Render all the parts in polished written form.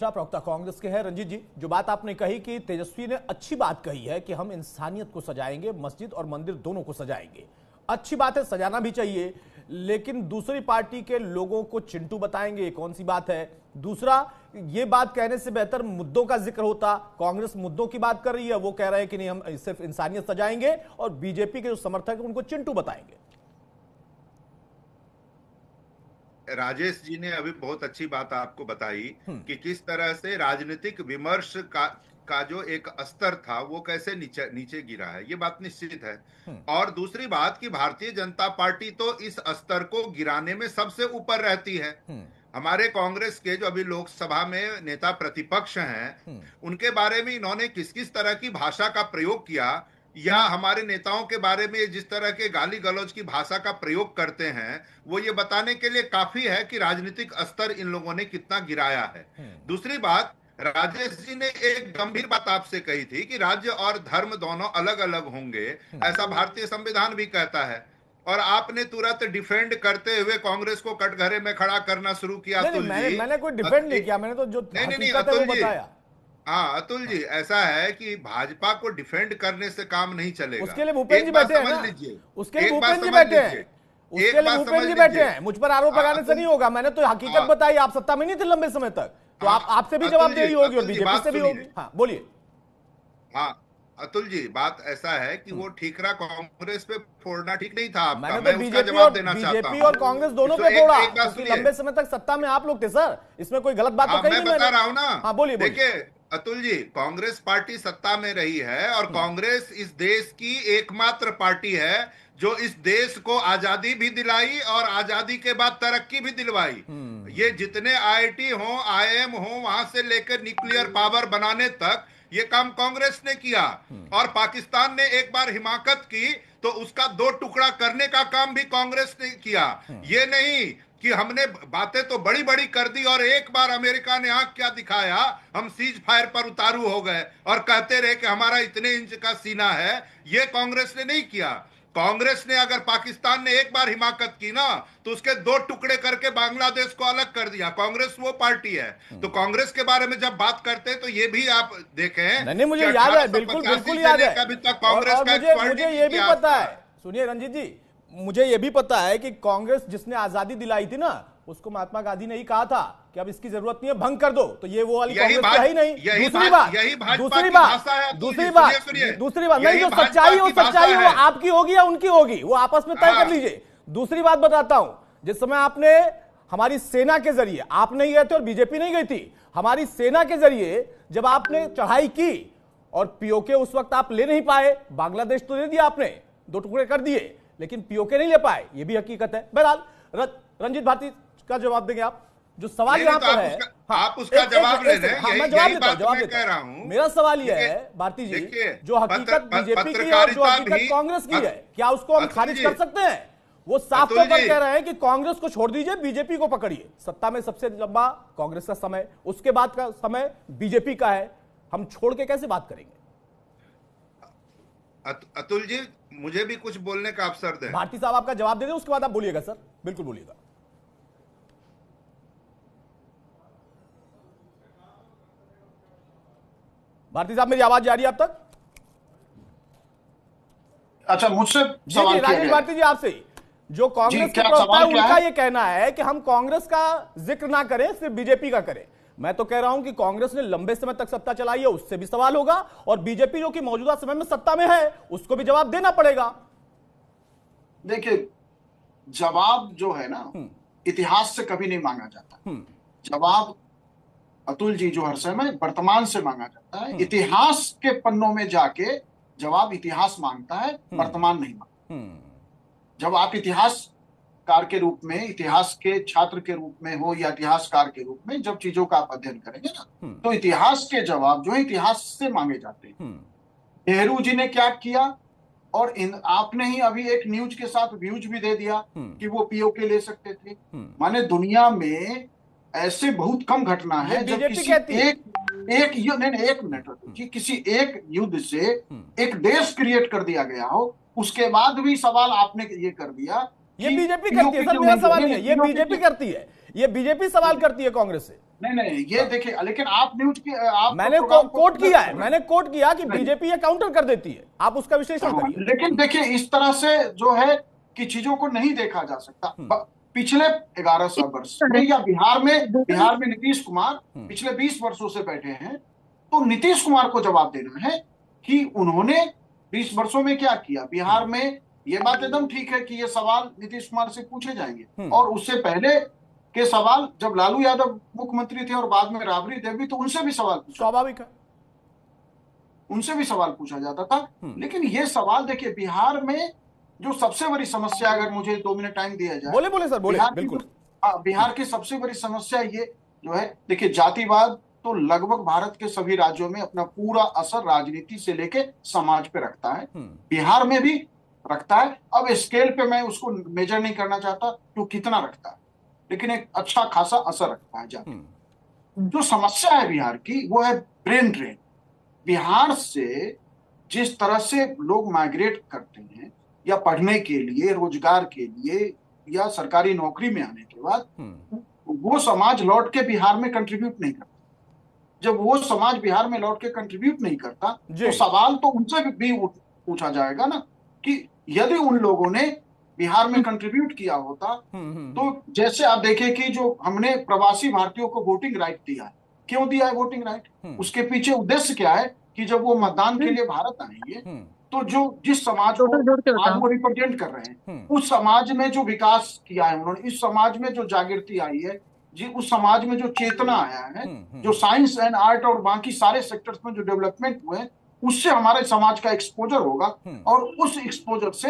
रक्षा प्रवक्ता कांग्रेस के हैं रंजीत जी। जो बात आपने कही कि तेजस्वी ने अच्छी बात कही है कि हम इंसानियत को सजाएंगे, मस्जिद और मंदिर दोनों को सजाएंगे। अच्छी बात है, सजाना भी चाहिए, लेकिन दूसरी पार्टी के लोगों को चिंटू बताएंगे, ये कौन सी बात है? दूसरा, ये बात कहने से बेहतर मुद्दों का जिक्र होता। कांग्रेस मुद्दों की बात कर रही है, वो कह रहे हैं कि नहीं हम सिर्फ इंसानियत सजाएंगे, और बीजेपी के जो समर्थक हैं उनको चिंटू बताएंगे। राजेश जी ने अभी बहुत अच्छी बात आपको बताई कि किस तरह से राजनीतिक विमर्श का जो एक स्तर था वो कैसे नीचे नीचे गिरा है, ये बात निश्चित है। और दूसरी बात कि भारतीय जनता पार्टी तो इस स्तर को गिराने में सबसे ऊपर रहती है। हमारे कांग्रेस के जो अभी लोकसभा में नेता प्रतिपक्ष हैं, उनके बारे में इन्होंने किस किस तरह की भाषा का प्रयोग किया, या हमारे नेताओं के बारे में जिस तरह के गाली गलौज की भाषा का प्रयोग करते हैं, वो ये बताने के लिए काफी है कि राजनीतिक स्तर इन लोगों ने कितना गिराया है। दूसरी बात, राजेश जी ने एक गंभीर बात आपसे कही थी कि राज्य और धर्म दोनों अलग अलग होंगे, ऐसा भारतीय संविधान भी कहता है। और आपने तुरंत डिफेंड करते हुए कांग्रेस को कटघरे में खड़ा करना शुरू किया। नहीं, मैंने कोई डिफेंड नहीं किया, मैंने तो जो हकीकत है वो बताया। हाँ अतुल जी, ऐसा है कि भाजपा को डिफेंड करने से काम नहीं चलेगा। उसके लिए भूपेंद्र जी बैठे हैं ना, उसके लिए भूपेंद्र जी बैठे हैं, उसके लिए भूपेंद्र जी बैठे हैं। मुझ पर आरोप लगाने से नहीं होगा, मैंने तो हकीकत बताई। आप सत्ता में नहीं थे लंबे समय तक, तो आपसे भी जवाबदेही होगी और बीजेपी से भी होगी। हाँ बोलिए। हाँ अतुल जी, बात ऐसा है कि वो ठीकरा कांग्रेस पे फोड़ना ठीक नहीं था आपका। मैंने तो बीजेपी और कांग्रेस दोनों पे फोड़ा, क्योंकि लंबे समय तक सत्ता में आप लोग थे सर। इसमें कोई गलत बात तो कहीं नहीं, मैं बता रहा हूँ ना। हाँ बोलिए। देखिए अतुल जी, कांग्रेस पार्टी सत्ता में रही है, और कांग्रेस इस देश की एकमात्र पार्टी है जो इस देश को आजादी भी दिलाई और आजादी के बाद तरक्की भी दिलवाई। ये जितने आईआईटी हो, आईआईएम हो, वहां से लेकर न्यूक्लियर पावर बनाने तक ये काम कांग्रेस ने किया। और पाकिस्तान ने एक बार हिमाकत की तो उसका दो टुकड़ा करने का काम भी कांग्रेस ने किया। ये नहीं कि हमने बातें तो बड़ी बड़ी कर दी और एक बार अमेरिका ने आंख क्या दिखाया, हम सीज फायर पर उतारू हो गए और कहते रहे कि हमारा इतने इंच का सीना है। ये कांग्रेस ने नहीं किया। कांग्रेस ने अगर पाकिस्तान ने एक बार हिमाकत की ना, तो उसके दो टुकड़े करके बांग्लादेश को अलग कर दिया। कांग्रेस वो पार्टी है। तो कांग्रेस के बारे में जब बात करते हैं तो ये भी आप देखें। नहीं, मुझे याद है, बिल्कुल याद है। अभी तक कांग्रेस मुझे ये भी पता है, सुनिए रंजीत जी, मुझे यह भी पता है कि कांग्रेस जिसने आजादी दिलाई थी ना, उसको महात्मा गांधी ने ही कहा था कि अब इसकी जरूरत नहीं है, भंग कर दो। तो ये वो वाली कांग्रेस है ही नहीं। दूसरी बात नहीं, जो सच्चाई वो आपकी होगी या उनकी होगी, वो आपस में तय कर लीजिए। दूसरी बात बताता हूं, जिस समय आपने हमारी सेना के जरिए, आप नहीं गए थे और बीजेपी नहीं गई थी, हमारी सेना के जरिए जब आपने चढ़ाई की और पीओके उस वक्त आप ले नहीं पाए, बांग्लादेश तो दे दिया आपने, दो टुकड़े कर दिए, लेकिन पीओके नहीं ले पाए, ये भी हकीकत है। बहरहाल रंजीत भारती का जवाब देंगे आप। जो सवाल यहाँ पर है, आप उसका जवाब ले रहे हैं। मैं जवाब देता हूं। मेरा सवाल यह है भारती जी, जो हकीकत बीजेपी की और जो हकीकत कांग्रेस की है, क्या उसको हम खारिज कर सकते हैं? वो साफ तौर पर कह रहे हैं कि कांग्रेस को छोड़ दीजिए, बीजेपी को पकड़िए। सत्ता में सबसे लंबा कांग्रेस का समय, उसके बाद का समय बीजेपी का है, हम छोड़ के कैसे बात करेंगे? अतुल जी, मुझे भी कुछ बोलने का अवसर दें। भारती साहब आपका जवाब दे दें, उसके बाद आप बोलिएगा सर, बिल्कुल बोलिएगा। भारती साहब, मेरी आवाज जा रही है आप तक? अच्छा, मुझसे सवाल किया राजेश भारती जी आपसे, जो कांग्रेस के प्रवक्ता है उनका ये कहना है कि हम कांग्रेस का जिक्र ना करें, सिर्फ बीजेपी का करें। मैं तो कह रहा हूं कि कांग्रेस ने लंबे समय तक सत्ता चलाई है, उससे भी सवाल होगा, और बीजेपी जो कि मौजूदा समय में सत्ता में है, उसको भी जवाब देना पड़ेगा। देखिए, जवाब जो है ना, इतिहास से कभी नहीं मांगा जाता। जवाब अतुल जी जो हर समय वर्तमान से मांगा जाता है। इतिहास के पन्नों में जाके जवाब इतिहास मांगता है, वर्तमान नहीं मांगता। जब आप इतिहासकार के रूप में, इतिहास के छात्र के रूप में हो या इतिहासकार के रूप में जब चीजों का आप अध्ययन करेंगे ना, तो इतिहास के जवाब जो है इतिहास से मांगे जाते हैं। नेहरू जी ने क्या किया, और आपने ही अभी एक न्यूज के साथ व्यूज भी दे दिया कि वो पीओके ले सकते थे। माने दुनिया में ऐसे बहुत कम घटना है जब किसी एक मिनट कि किसी एक युद्ध से एक देश क्रिएट कर दिया गया हो, उसके बाद भी सवाल आपने ये कर दिया। ये बीजेपी करती है सर, मेरा सवाल नहीं है, ये बीजेपी करती है, ये बीजेपी सवाल करती है कांग्रेस से। नहीं नहीं, ये देखिए, लेकिन आप न्यूज की आप मैंने प्रोग्राम को कोट किया है, मैंने कोट किया कि नहीं। बीजेपी ये काउंटर कर देती है, आप उसका विश्लेषण हाँ, करिए। लेकिन देखिए इस तरह से जो है कि चीजों को नहीं देखा जा सकता। पिछले 11 वर्ष में या बिहार में नीतीश कुमार पिछले 20 वर्षों से बैठे हैं, तो नीतीश कुमार को जवाब देना है कि उन्होंने 20 वर्षों में क्या किया बिहार में। ये बात एकदम ठीक है कि ये सवाल नीतीश कुमार से पूछे जाएंगे, और उससे पहले के सवाल जब लालू यादव मुख्यमंत्री थे और बाद में राबड़ी देवी, तो उनसे भी सवाल पूछा, स्वाभाविक है, उनसे भी सवाल पूछा जाता था। लेकिन ये सवाल देखिए, बिहार में जो सबसे बड़ी समस्या, अगर मुझे 2 मिनट टाइम दिया जाए, बोले बोले सर, बोले बिल्कुल। बिहार की सबसे बड़ी समस्या ये जो है, देखिए जातिवाद तो लगभग भारत के सभी राज्यों में अपना पूरा असर राजनीति से लेके समाज पे रखता है, बिहार में भी रखता है। अब स्केल पे मैं उसको मेजर नहीं करना चाहता तो कितना रखता है, लेकिन एक अच्छा खासा असर रखता है जाति। जो समस्या है बिहार की वो है ब्रेन ड्रेन। बिहार से जिस तरह से लोग माइग्रेट करते हैं या पढ़ने के लिए, रोजगार के लिए, या सरकारी नौकरी में आने के बाद, वो समाज लौट के बिहार में कंट्रीब्यूट नहीं करता। जब वो समाज बिहार में लौट के कंट्रीब्यूट नहीं करता, तो सवाल तो उनसे भी पूछा जाएगा ना कि यदि उन लोगों ने बिहार में कंट्रीब्यूट किया होता, तो जैसे आप देखें कि जो हमने प्रवासी भारतीयों को वोटिंग राइट दिया है, क्यों दिया है वोटिंग राइट? उसके पीछे उद्देश्य क्या है कि जब वो मतदान के लिए भारत आएंगे, तो जो जिस समाज को आज वो रिप्रेजेंट कर रहे हैं, उस समाज में जो विकास किया है उन्होंने, इस समाज में जो जागृति आई है जी, उस समाज में जो चेतना आया है, जो साइंस एंड आर्ट और बाकी सारे सेक्टर्स में जो डेवलपमेंट हुए, उससे हमारे समाज का एक्सपोजर होगा, और उस एक्सपोजर से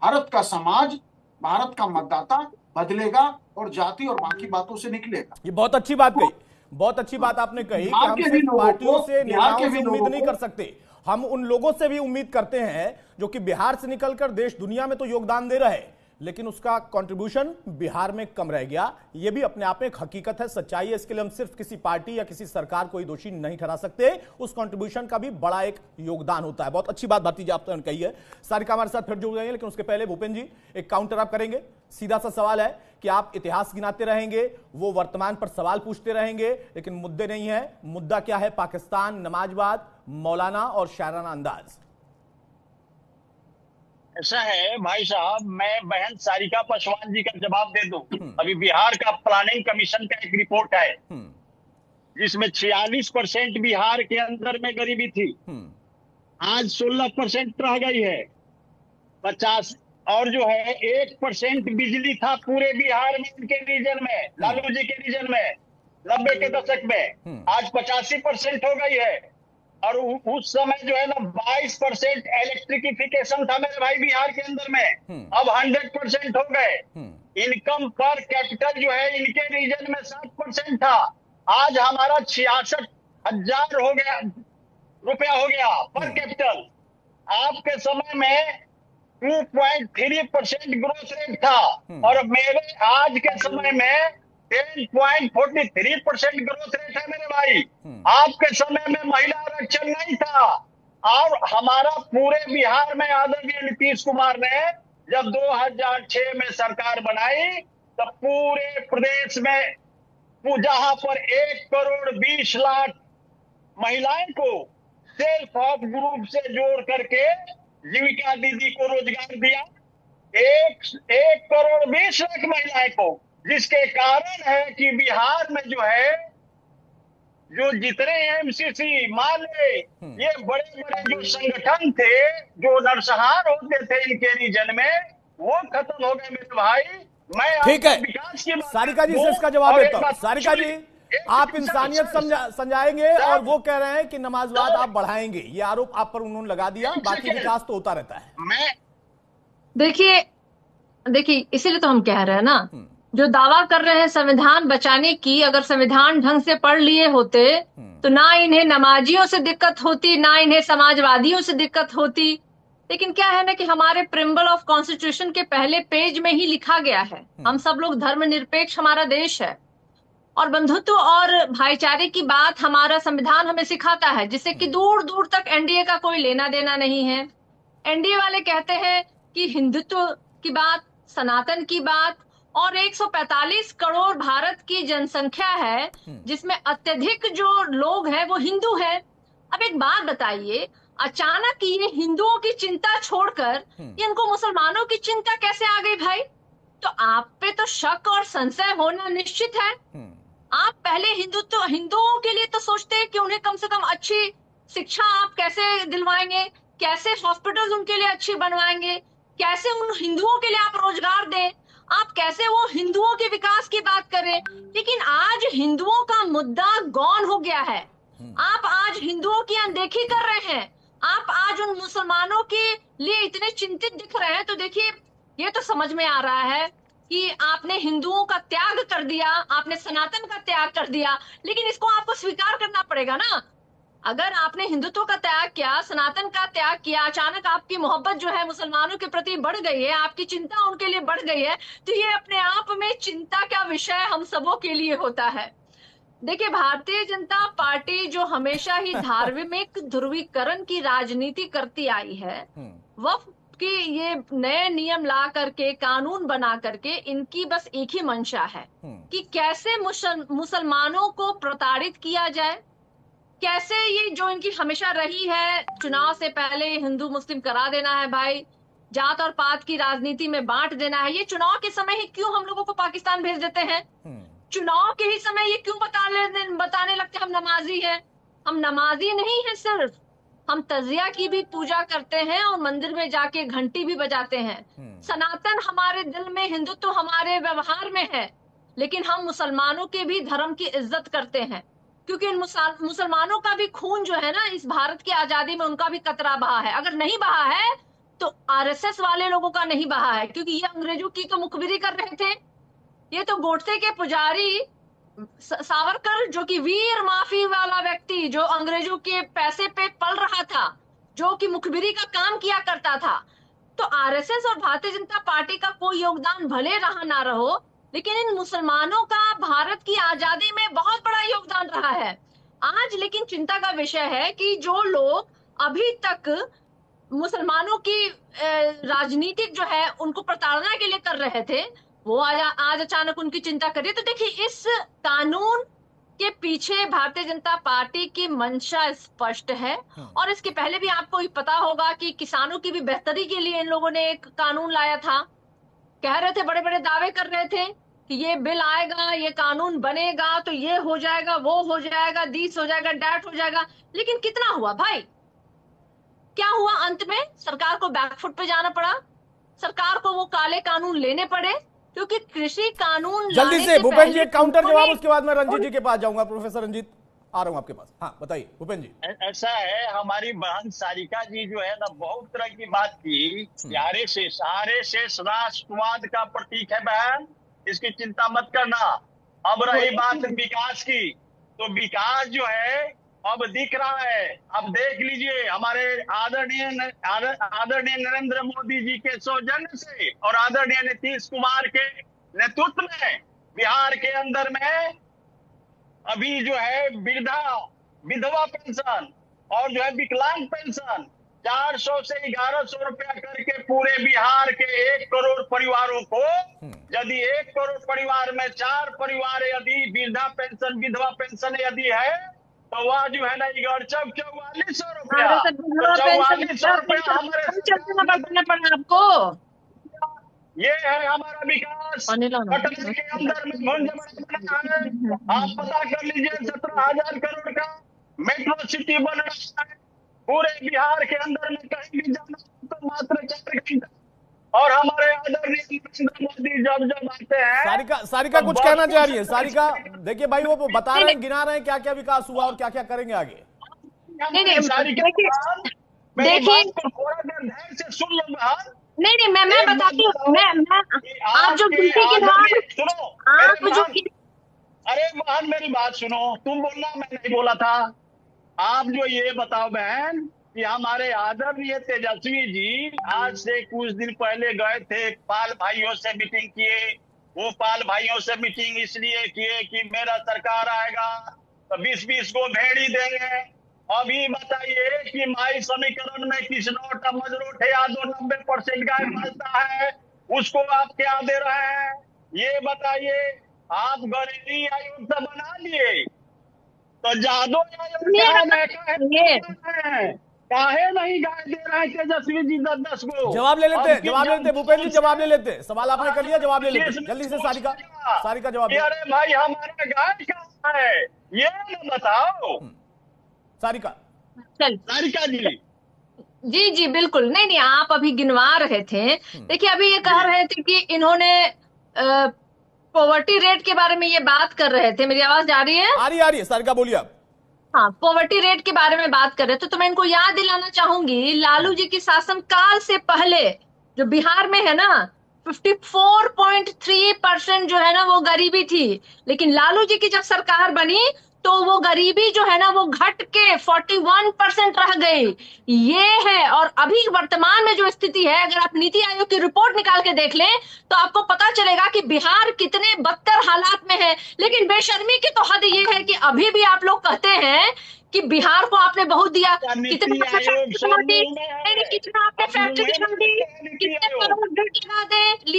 भारत का समाज, भारत का मतदाता बदलेगा और जाति और बाकी बातों से निकलेगा। ये बहुत अच्छी बात कही, बहुत अच्छी बात आपने कही कि हम सिर्फ पार्टियों से, नेताओं से उम्मीद नहीं कर सकते, हम उन लोगों से भी उम्मीद करते हैं जो कि बिहार से निकलकर देश दुनिया में तो योगदान दे रहे हैं, लेकिन उसका कंट्रीब्यूशन बिहार में कम रह गया। यह भी अपने आप में एक हकीकत है, सच्चाई है। इसके लिए हम सिर्फ किसी पार्टी या किसी सरकार को ही दोषी नहीं ठहरा सकते, उस कंट्रीब्यूशन का भी बड़ा एक योगदान होता है। बहुत अच्छी बात भारती जी आपने कही है। सारिका हमारे साथ फिर जुड़ जाएंगे, लेकिन उसके पहले भूपेन जी एक काउंटर आप करेंगे। सीधा सा सवाल है कि आप इतिहास गिनाते रहेंगे, वो वर्तमान पर सवाल पूछते रहेंगे, लेकिन मुद्दे नहीं है। मुद्दा क्या है? पाकिस्तान, नमाजवाद, मौलाना और शायराना अंदाज। ऐसा है भाई साहब, मैं बहन सारिका पासवान जी का जवाब दे दूं। अभी बिहार का प्लानिंग कमीशन का एक रिपोर्ट है जिसमें 46% बिहार के अंदर में गरीबी थी, आज 16% रह गई है। 50 और जो है 1% बिजली था पूरे बिहार में, उनके रीजन में, लालू जी के रीजन में 90 के दशक में, आज 85% हो गई है। और उस समय जो है ना 22% इलेक्ट्रिफिकेशन था मेरे भाई बिहार के अंदर में, अब 100% हो गए। इनकम पर कैपिटल जो है इनके रीजन में 7% था, आज हमारा 66,000 हो गया रुपया हो गया पर कैपिटल। आपके समय में 2.3% ग्रोथ रेट था, और मेरे आज के समय में 10.43% ग्रोथ रेट है मेरे भाई। आपके समय में महिला आरक्षण नहीं था, और हमारा पूरे बिहार में आदरणीय नीतीश कुमार ने जब 2006 में सरकार बनाई, तब पूरे प्रदेश में जहां पर 1,20,00,000 महिलाएं को सेल्फ हेल्प ग्रुप से जोड़ करके जीविका दीदी को रोजगार दिया, 1,20,00,000 महिलाएं को, जिसके कारण है कि बिहार में जो है जो जितने एमसीसी माले, ये बड़े बड़े जो संगठन थे जो नरसंहार होते थे इनके रीजन में, वो खत्म हो गए मेरे भाई। मैं ठीक है, विकास की सारिका जी से इसका जवाब देता हूं। सारिका जी, आप इंसानियत समझाएंगे और वो कह रहे हैं कि नमाजवाद आप बढ़ाएंगे, ये आरोप आप पर उन्होंने लगा दिया, बाकी विकास तो होता रहता है। मैं देखिए इसीलिए तो हम कह रहे हैं ना, जो दावा कर रहे हैं संविधान बचाने की, अगर संविधान ढंग से पढ़ लिए होते तो ना इन्हें नमाजियों से दिक्कत होती, ना इन्हें समाजवादियों से दिक्कत होती। लेकिन क्या है ना कि हमारे प्रिम्बल ऑफ कॉन्स्टिट्यूशन के पहले पेज में ही लिखा गया है, हम सब लोग धर्मनिरपेक्ष हमारा देश है, और बंधुत्व और भाईचारे की बात हमारा संविधान हमें सिखाता है, जिससे कि दूर दूर तक एनडीए का कोई लेना देना नहीं है। एनडीए वाले कहते हैं कि हिंदुत्व की बात, सनातन की बात और 145 करोड़ भारत की जनसंख्या है, जिसमें अत्यधिक जो लोग हैं वो हिंदू हैं। अब एक बात बताइए, अचानक ये हिंदुओं की चिंता छोड़कर इनको मुसलमानों की चिंता कैसे आ गई भाई? तो आप पे तो शक और संशय होना निश्चित है। आप पहले हिंदुओं के लिए तो सोचते हैं कि उन्हें कम से कम अच्छी शिक्षा आप कैसे दिलवाएंगे, कैसे हॉस्पिटल उनके लिए अच्छी बनवाएंगे, कैसे उन हिंदुओं के लिए आप रोजगार दें, आप कैसे वो हिंदुओं के विकास की बात करें। लेकिन आज हिंदुओं का मुद्दा गौन हो गया है। आप आज हिंदुओं की अनदेखी कर रहे हैं, आप आज उन मुसलमानों के लिए इतने चिंतित दिख रहे हैं। तो देखिए, ये तो समझ में आ रहा है कि आपने हिंदुओं का त्याग कर दिया, आपने सनातन का त्याग कर दिया, लेकिन इसको आपको स्वीकार करना पड़ेगा ना। अगर आपने हिंदुत्व का त्याग किया, सनातन का त्याग किया, अचानक आपकी मोहब्बत जो है मुसलमानों के प्रति बढ़ गई है, आपकी चिंता उनके लिए बढ़ गई है, तो ये अपने आप में चिंता का विषय हम सबों के लिए होता है। देखिए, भारतीय जनता पार्टी जो हमेशा ही धार्मिक ध्रुवीकरण की राजनीति करती आई है, वक्फ की ये नए नियम ला करके, कानून बना करके, इनकी बस एक ही मंशा है कि कैसे मुसलमानों को प्रताड़ित किया जाए, कैसे ये जो इनकी हमेशा रही है, चुनाव से पहले हिंदू मुस्लिम करा देना है भाई, जात और पात की राजनीति में बांट देना है। ये चुनाव के समय ही क्यों हम लोगों को पाकिस्तान भेज देते हैं? चुनाव के ही समय ये क्यों बताने लगते हम नमाजी हैं? हम नमाजी नहीं है, सिर्फ हम तजिया की भी पूजा करते हैं और मंदिर में जाके घंटी भी बजाते हैं। सनातन हमारे दिल में, हिंदुत्व हमारे व्यवहार में है, लेकिन हम मुसलमानों के भी धर्म की इज्जत करते हैं, क्योंकि इन मुसलमानों का भी खून जो है ना, इस भारत की आजादी में उनका भी कतरा बहा है। अगर नहीं बहा है तो आरएसएस वाले लोगों का नहीं बहा है, क्योंकि ये अंग्रेजों की तो मुखबिरी कर रहे थे। ये तो गोडसे के पुजारी सावरकर, जो कि वीर माफी वाला व्यक्ति, जो अंग्रेजों के पैसे पे पल रहा था, जो कि मुखबिरी का काम किया करता था। तो आरएसएस और भारतीय जनता पार्टी का कोई योगदान भले रहा ना रहो, लेकिन इन मुसलमानों का भारत की आजादी में बहुत बड़ा योगदान रहा है। आज लेकिन चिंता का विषय है कि जो लोग अभी तक मुसलमानों की राजनीतिक जो है उनको प्रताड़ना के लिए कर रहे थे, वो आज अचानक उनकी चिंता करिए। तो देखिए, इस कानून के पीछे भारतीय जनता पार्टी की मंशा स्पष्ट है। और इसके पहले भी आपको पता होगा कि किसानों की भी बेहतरी के लिए इन लोगों ने एक कानून लाया था। कह रहे थे, बड़े बड़े दावे कर रहे थे कि ये बिल आएगा, ये कानून बनेगा तो ये हो जाएगा, वो हो जाएगा, दिस हो जाएगा, डैट हो जाएगा। लेकिन कितना हुआ भाई? क्या हुआ? अंत में सरकार को बैकफुट पे जाना पड़ा, सरकार को वो काले कानून लेने पड़े, क्योंकि कृषि कानून जल्दी से भूपेंद्र जी एक काउंटर जवाब, उसके बाद मैं रंजीत जी के पास जाऊंगा। प्रोफेसर रंजीत, आ रहा हूं आपके पास। हाँ बताइए भूपेंद्र जी। ऐसा है, हमारी बहन सारिका जी जो है ना, बहुत तरह की बात की। आरएसएस राष्ट्रवाद का प्रतीक है बहन, इसकी चिंता मत करना। अब रही बात विकास की, तो विकास जो है अब दिख रहा है। अब देख लीजिए, हमारे आदरणीय नरेंद्र मोदी जी के सौजन्य से और आदरणीय नीतीश कुमार के नेतृत्व में बिहार के अंदर में अभी जो है विधवा पेंशन और जो है विकलांग पेंशन 400 से 1100 रुपया करके पूरे बिहार के 1 करोड़ परिवारों को, यदि 1 करोड़ परिवार में 4 परिवार यदि वृद्धा पेंशन, विधवा पेंशन यदि है, तो वह जो है ना 4400 रुपया, 4400 रुपया हमारे पड़ा आपको। ये है हमारा विकास। पटना के अंदर में भुंज बना है, आप पता कर लीजिए, 17,000 करोड़ का मेट्रो सिटी बन रहा है पूरे बिहार के अंदर में। कहीं भी जाना तो मात्र 4 घंटा। और हमारे आदरणीय नरेंद्र मोदी जब आते हैं, सारिका कुछ कहना चाह रही है। सारिका देखिए भाई, वो बता रहे हैं, गिना रहे हैं क्या क्या विकास हुआ और क्या क्या करेंगे आगे। देखिए, थोड़ा देर ध्यान से सुन लो बहन। नहीं, मैं बताती हूँ। मैं आप जो सुनो, आप जो, अरे बहन मेरी बात सुनो, तुम बोलना, मैं नहीं बोला था। आप जो ये बताओ बहन कि हमारे आदरणीय तेजस्वी जी आज से कुछ दिन पहले गए थे, पाल भाइयों से मीटिंग किए। वो पाल भाइयों से मीटिंग इसलिए किए कि मेरा सरकार आएगा तो 20-20 को भेड़ी देंगे। अभी बताइए कि माई समीकरण में किसनोट मजरोट है या 90% गाय मारता है, उसको आप क्या दे रहे हैं? ये बताइए, आप घरेलू आयोग तो बना लिए, तो जादव आयोग काहे नहीं गाय दे रहे हैं तेजस्वी जी 10-10 को? जवाब ले लेते हैं, जवाब ले लेते हैं भूपेंद्र जी, जवाब ले हैं। लेते हैं। सवाल आपने कर लिया, जवाब ले लेते हैं जल्दी से। सारिका, सारिका जवाब दे। अरे भाई हमारा गाय कहाँ है ये न बताओ। सारिका, चल सारिका जी, जी जी बिल्कुल, नहीं नहीं, आप अभी गिनवा रहे थे। देखिए अभी ये कह रहे थे कि इन्होंने पॉवर्टी रेट के बारे में ये बात कर रहे थे। मेरी आवाज जा रही है? आ रही है सारिका, बोलिए आप। हाँ, पॉवर्टी रेट के बारे में बात कर रहे थे, तो मैं इनको याद दिलाना चाहूंगी लालू जी की शासनकाल से पहले जो बिहार में है ना 54.3% जो है ना वो गरीबी थी, लेकिन लालू जी की जब सरकार बनी तो वो गरीबी जो है ना वो घट के 41% रह गई। ये है, और अभी वर्तमान में जो स्थिति है, अगर आप नीति आयोग की रिपोर्ट निकाल के देख लें तो आपको पता चलेगा कि बिहार कितने बदतर हालात में है। लेकिन बेशर्मी की तो हद ये है कि अभी भी आप लोग कहते हैं कि बिहार को आपने बहुत दिया। कितना आपने फैक्ट्री दी, नहीं कितना आपने फैक्ट्री लगा दी, कितने पावर ग्रिड लगा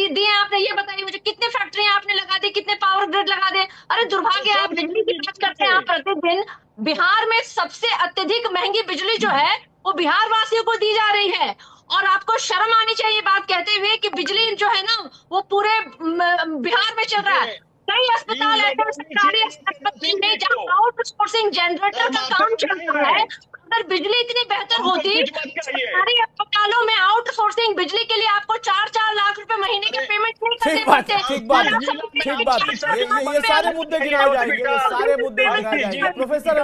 दिए आपने, ये बताइए मुझे, कितने फैक्ट्रियां आपने लगा दी, कितने पावर ग्रिड लगा दे? अरे दुर्भाग्य, आप बिजली की बात करते हैं, आप प्रतिदिन बिहार में सबसे अत्यधिक महंगी बिजली जो है वो बिहार वासियों को दी जा रही है। और आपको शर्म आनी चाहिए बात कहते हुए कि बिजली जो है ना वो पूरे बिहार में चल रहा है। कई अस्पताल ऐसे सरकारी अस्पताल में जहाँ आउटसोर्सिंग जनरेटर का काम चल रहा है, अगर बिजली इतनी बेहतर होती, सरकारी अस्पतालों में आउटसोर्सिंग बिजली के लिए आपको 4-4 लाख रुपए महीने के पेमेंट नहीं करने पड़ते। ठीक बात, ठीक बात। ये सारे मुद्दे गिनाए जाएंगे, ये सारे मुद्दे गिनाए जाएंगे। प्रोफेसर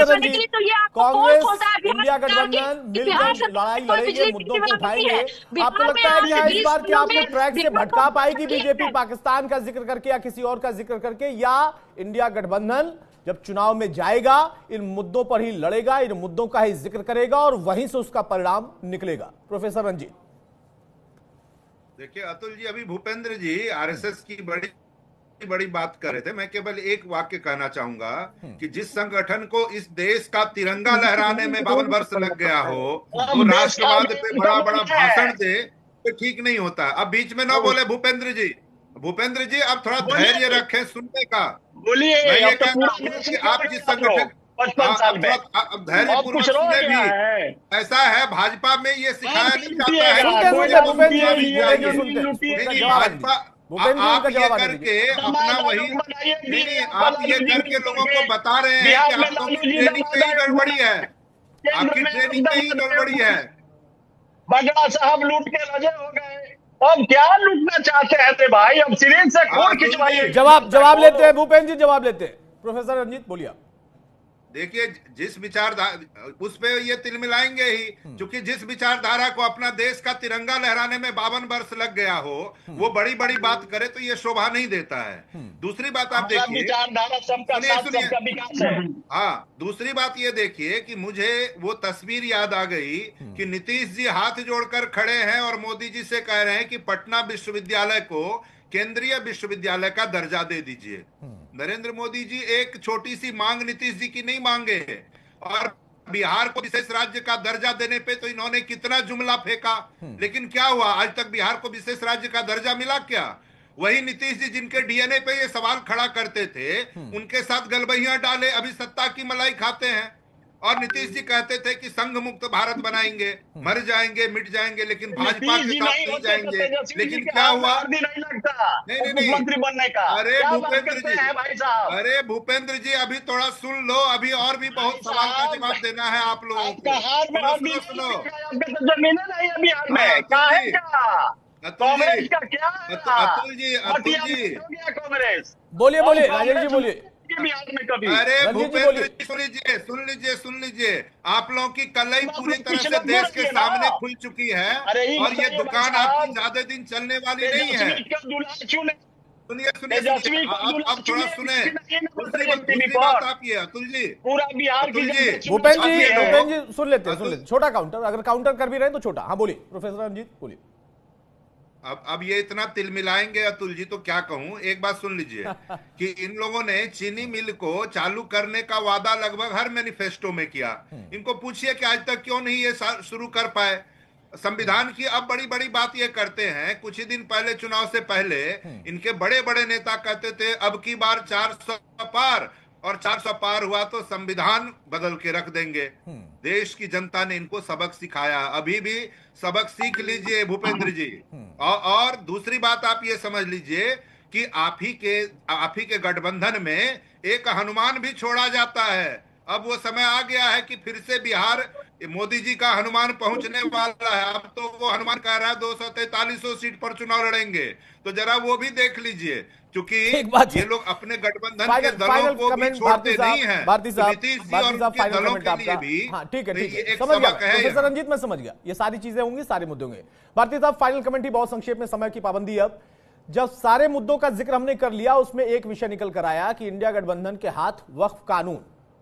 रंजीत, कांग्रेस इंडिया गठबंधन मिलकर लड़ाई लड़ेंगे, मुद्दों को उठाएंगे। आपको लगता है कि इस बार क्या आपने ट्रैक से भटका पाएगी बीजेपी पाकिस्तान का जिक्र करके या किसी और का जिक्र करके, या इंडिया गठबंधन जब चुनाव में जाएगा इन मुद्दों पर ही लड़ेगा, इन मुद्दों का ही जिक्र करेगा और वहीं से उसका परिणाम निकलेगा? प्रोफेसर रंजीत, देखिए अतुल जी, अभी भूपेंद्र जी आरएसएस की बड़ी बात कर रहे थे। मैं केवल एक वाक्य कहना चाहूंगा कि जिस संगठन को इस देश का तिरंगा लहराने में 52 वर्ष लग गया हो, वो राष्ट्रवाद पे बड़ा बड़ा भाषण दे तो ठीक नहीं होता। अब बीच में ना बोले भूपेंद्र जी, अब थोड़ा धैर्य रखें सुनने का। बोलिए, मैं ये कहना हूं कि आप जिस संगठन 55 साल में अब धैर्यपूर्वक सुने भी, ऐसा है भाजपा में ये सिखाया नहीं जाता है। भाजपा आप ये करके अपना वही, आप ये करके लोगों को बता रहे हैं कि आप लोगों की ट्रेनिंग में ही गड़बड़ी है, आपकी ट्रेनिंग में ही गड़बड़ी है। बगड़ा साहब लूट के रजे हो गए, अब क्या लूटना चाहते हैं थे भाई? अब सिरिंज से खून खिंचवाइए। जवाब लेते हैं भूपेंद्र जी, जवाब लेते हैं। प्रोफेसर रंजीत बोलिए। देखिए, जिस विचारधारा उस पे ये तिलमिलाएंगे ही, क्योंकि जिस विचारधारा को अपना देश का तिरंगा लहराने में 52 वर्ष लग गया हो, वो बड़ी बड़ी बात करे तो ये शोभा नहीं देता है। दूसरी बात आप देखिए, विचारधारा सबका साथ सबका विकास है। हाँ, दूसरी बात ये देखिए कि मुझे वो तस्वीर याद आ गई कि नीतीश जी हाथ जोड़कर खड़े हैं और मोदी जी से कह रहे हैं कि पटना विश्वविद्यालय को केंद्रीय विश्वविद्यालय का दर्जा दे दीजिए। नरेंद्र मोदी जी एक छोटी सी मांग नीतीश जी की नहीं मांगे, और बिहार को विशेष राज्य का दर्जा देने पे तो इन्होंने कितना जुमला फेंका, लेकिन क्या हुआ? आज तक बिहार को विशेष राज्य का दर्जा मिला क्या? वही नीतीश जी जिनके डीएनए पे ये सवाल खड़ा करते थे, उनके साथ गलबहियां डाले, अभी सत्ता की मलाई खाते हैं। और नीतीश जी कहते थे कि संघ मुक्त भारत बनाएंगे, मर जाएंगे मिट जाएंगे, लेकिन भाजपा के साथ नहीं जाएंगे। लेकिन क्या हुआ? नहीं मंत्री बनने का। अरे भूपेंद्र जी अभी थोड़ा सुन लो, अभी और भी बहुत सवाल का जवाब देना है आप लोगों को। सुनो, जमीन नहीं है बिहार में, कांग्रेस का क्या? अतुल जी कांग्रेस बोलिए, राजेश जी बोलिए। बिहार में कभी? अरे भूपेंद्र जी सुन लीजिए, आप लोगों की कलई पूरी तरह से देश के सामने खुल चुकी है, और ये दुकान आपकी ज्यादा दिन चलने वाली नहीं है। सुनिए, अब थोड़ा सुने। दूसरी बात आप ये अतुल जी, पूरा बिहार की भूपेंद्र जी सुन लेते हैं, छोटा काउंटर, अगर काउंटर कर भी रहे तो छोटा। हाँ बोलिए प्रोफेसर रंजीत, बोलिए। अब ये इतना तिलमिलाएंगे अतुल जी, तो क्या कहूं। एक बात सुन लीजिए कि इन लोगों ने चीनी मिल को चालू करने का वादा लगभग हर मैनिफेस्टो में किया। इनको पूछिए कि आज तक क्यों नहीं ये शुरू कर पाए। संविधान की अब बड़ी बड़ी बात ये करते हैं। कुछ ही दिन पहले, चुनाव से पहले, इनके बड़े बड़े नेता कहते थे अब की बार 400 पार, और 400 पार हुआ तो संविधान बदल के रख देंगे। देश की जनता ने इनको सबक सिखाया, अभी भी सबक सीख लीजिए भूपेंद्र जी। और दूसरी बात आप ये समझ लीजिए कि आप ही के गठबंधन में एक हनुमान भी छोड़ा जाता है। अब वो समय आ गया है कि फिर से बिहार मोदी जी का हनुमान पहुंचने वाला है। अब तो वो हनुमान कह रहा है 243 सीट पर चुनाव लड़ेंगे, तो जरा वो भी देख लीजिए, क्योंकि ये लोग अपने गठबंधन के दलों को भी छोड़ते नहीं हैं। नीतीश जी और उनके दलों के लिए भी ठीक है, एक समझ गया सबक है। प्रोफेसर रंजीत, मैं समझ गया, ये सारी चीजें होंगी, सारे मुद्दे होंगे। भारती साहब, फाइनल कमेंट ही बहुत संक्षेप में, समय की पाबंदी। अब जब सारे मुद्दों का जिक्र हमने कर लिया, उसमें एक विषय निकल कर आया कि इंडिया गठबंधन के हाथ वक्फ कानून,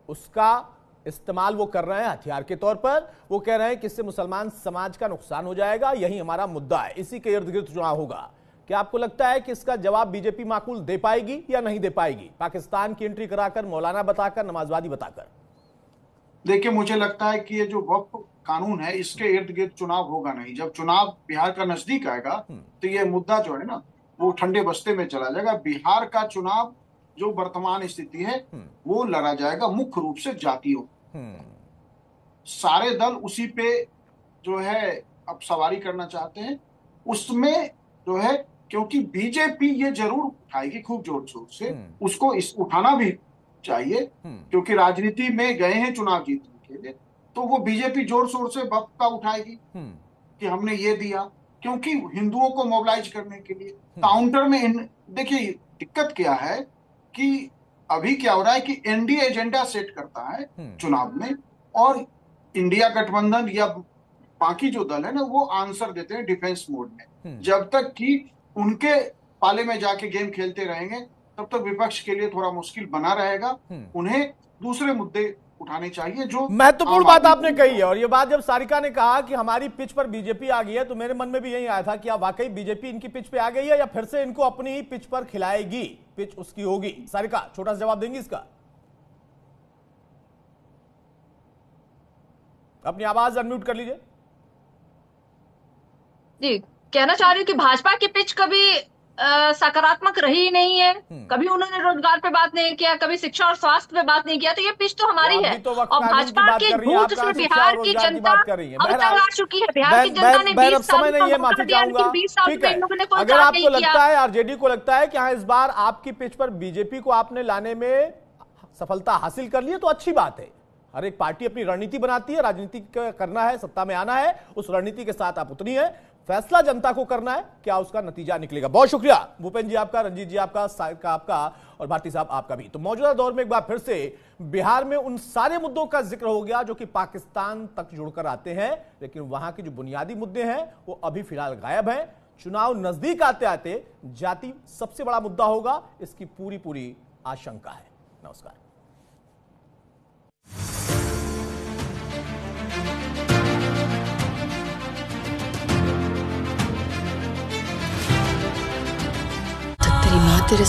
उसका इस्तेमाल वो कर रहे हैं हथियार के तौर पर। वो कह रहे हैं कि इससे मुसलमान समाज का नुकसान हो जाएगा, यही हमारा मुद्दा है, इसी के इर्द गिर्द चुनाव होगा। क्या आपको लगता है कि इसका जवाब बीजेपी माकूल दे पाएगी या नहीं दे पाएगी, पाकिस्तान की एंट्री कराकर, मौलाना बताकर, नमाजवादी बताकर? देखिए, मुझे लगता है कि ये जो वक्फ कानून है, इसके इर्द गिर्द चुनाव होगा नहीं। जब चुनाव बिहार का नजदीक आएगा तो ये मुद्दा जो है ना, वो ठंडे बस्ते में चला जाएगा। बिहार का चुनाव जो वर्तमान स्थिति है वो लड़ा जाएगा मुख्य रूप से जातियों। सारे दल उसी पे जो है अब सवारी करना चाहते हैं, उसमें जो है, क्योंकि बीजेपी ये जरूर उठाएगी खूब जोर शोर से, उसको उठाना भी चाहिए, क्योंकि राजनीति में गए हैं चुनाव जीतने के लिए, तो वो बीजेपी जोर शोर से बक्का उठाएगी कि हमने ये दिया, क्योंकि हिंदुओं को मोबिलाइज करने के लिए। काउंटर में देखिए दिक्कत क्या है कि अभी क्या हो रहा है कि एनडीए एजेंडा सेट करता है चुनाव में, और इंडिया गठबंधन या बाकी जो दल है ना, वो आंसर देते हैं डिफेंस मोड में। जब तक कि उनके पाले में जाके गेम खेलते रहेंगे, तब तक विपक्ष के लिए थोड़ा मुश्किल बना रहेगा। उन्हें दूसरे मुद्दे उठाने चाहिए जो महत्वपूर्ण बात आपने कही है। और ये बात जब सारिका ने कहा कि हमारी पिच पर बीजेपी आ गई है, तो मेरे मन में भी यही आया था कि क्या वाकई बीजेपी इनकी पिच पे आ गई है, या फिर से इनको अपनी ही पिच पर खिलाएगी, पिच उसकी होगी। सारिका, छोटा सा जवाब देंगी इसका? अपनी आवाज अनम्यूट कर लीजिए। जी, कहना चाह रही हूँ कि भाजपा की पिच कभी सकारात्मक रही ही नहीं है। कभी उन्होंने रोजगार पे बात नहीं किया, कभी शिक्षा और स्वास्थ्य पे बात नहीं किया। तो ये पिच तो हमारी है, और भाजपा के बूथ से बिहार की जनता अब तक आ चुकी है। बिहार की जनता ने 20 साल का मौका दिया, लेकिन 20 साल में इन लोगों ने कोई अगर काम आपको नहीं किया। लगता है, आरजेडी को लगता है कि हाँ इस बार आपकी पिच पर बीजेपी को आपने लाने में सफलता हासिल कर ली है, तो अच्छी बात है। हर एक पार्टी अपनी रणनीति बनाती है, राजनीति करना है, सत्ता में आना है, उस रणनीति के साथ आप उतरी है। फैसला जनता को करना है, क्या उसका नतीजा निकलेगा। बहुत शुक्रिया भूपेंद्र जी आपका, रंजीत जी आपका, सारिका आपका, और भारती साहब आपका भी। तो मौजूदा दौर में एक बार फिर से बिहार में उन सारे मुद्दों का जिक्र हो गया जो कि पाकिस्तान तक जुड़कर आते हैं, लेकिन वहां के जो बुनियादी मुद्दे हैं वो अभी फिलहाल गायब हैं। चुनाव नजदीक आते आते जाति सबसे बड़ा मुद्दा होगा, इसकी पूरी आशंका है। नमस्कार।